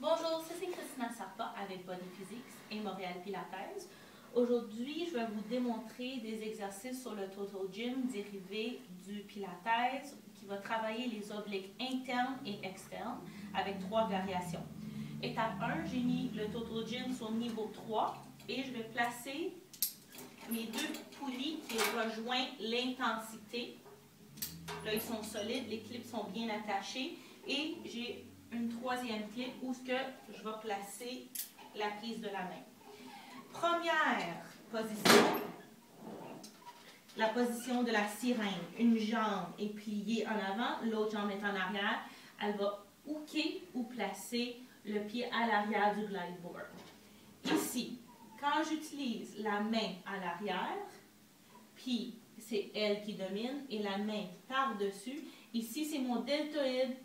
Bonjour, c'est Christina Sarpa avec Body Physics et Montréal Pilates. Aujourd'hui, je vais vous démontrer des exercices sur le Total Gym dérivé du Pilates qui va travailler les obliques internes et externes avec 3 variations. Étape 1, j'ai mis le Total Gym sur niveau 3 et je vais placer mes 2 poulies qui rejoignent l'intensité. Là, ils sont solides, les clips sont bien attachés et j'ai une 3e clip où je vais placer la prise de la main. Première position, la position de la sirène. Une jambe est pliée en avant, l'autre jambe est en arrière. Elle va hooker ou placer le pied à l'arrière du glide board. Ici, quand j'utilise la main à l'arrière, puis c'est elle qui domine et la main par-dessus. Ici, c'est mon deltoïde,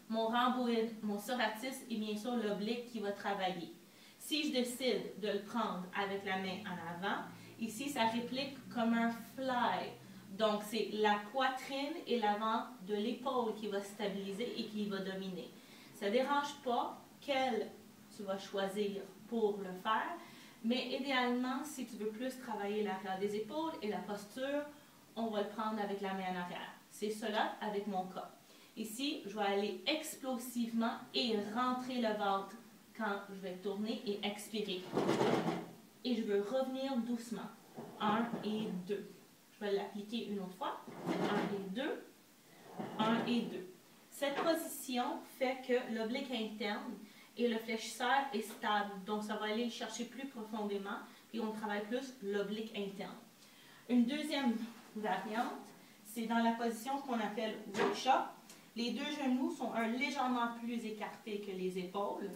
mon rhomboïde, mon serratus et bien sûr l'oblique qui va travailler. Si je décide de le prendre avec la main en avant, ici ça réplique comme un fly. Donc c'est la poitrine et l'avant de l'épaule qui va stabiliser et qui va dominer. Ça ne dérange pas quel tu vas choisir pour le faire, mais idéalement, si tu veux plus travailler l'arrière des épaules et la posture, on va le prendre avec la main en arrière. C'est cela avec mon cas. Ici, je vais aller explosivement et rentrer le ventre quand je vais tourner et expirer. Et je veux revenir doucement. 1 et 2. Je vais l'appliquer une autre fois. 1 et 2. 1 et 2. Cette position fait que l'oblique interne et le fléchisseur est stable. Donc, ça va aller le chercher plus profondément. Puis, on travaille plus l'oblique interne. Une deuxième variante, c'est dans la position qu'on appelle workshop. Les 2 genoux sont légèrement plus écartés que les épaules.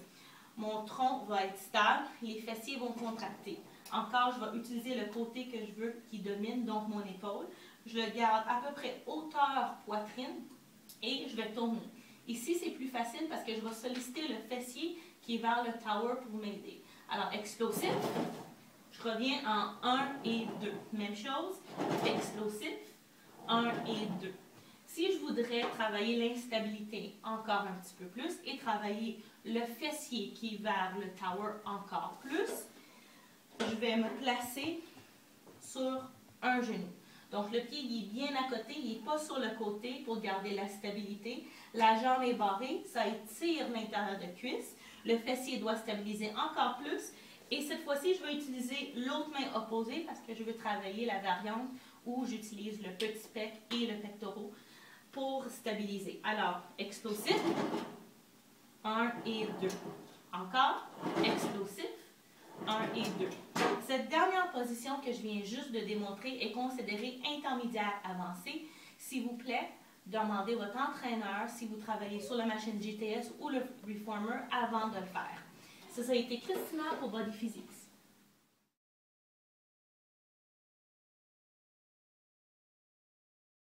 Mon tronc va être stable, les fessiers vont contracter. Encore, je vais utiliser le côté que je veux qui domine, donc mon épaule. Je le garde à peu près hauteur poitrine et je vais tourner. Ici, c'est plus facile parce que je vais solliciter le fessier qui est vers le tower pour m'aider. Alors, explosif, je reviens en 1 et 2. Même chose, explosif, 1 et 2. Si je voudrais travailler l'instabilité encore un petit peu plus et travailler le fessier qui est vers le tower encore plus, je vais me placer sur un genou. Donc le pied il est bien à côté, il n'est pas sur le côté pour garder la stabilité. La jambe est barrée, ça étire l'intérieur de cuisse. Le fessier doit stabiliser encore plus. Et cette fois-ci, je vais utiliser l'autre main opposée parce que je veux travailler la variante où j'utilise le petit pec et le pectoral pour stabiliser. Alors, explosif, 1 et 2. Encore, explosif, 1 et 2. Cette dernière position que je viens juste de démontrer est considérée intermédiaire avancée. S'il vous plaît, demandez votre entraîneur si vous travaillez sur la machine GTS ou le Reformer avant de le faire. Ça a été Christina pour Body Physics.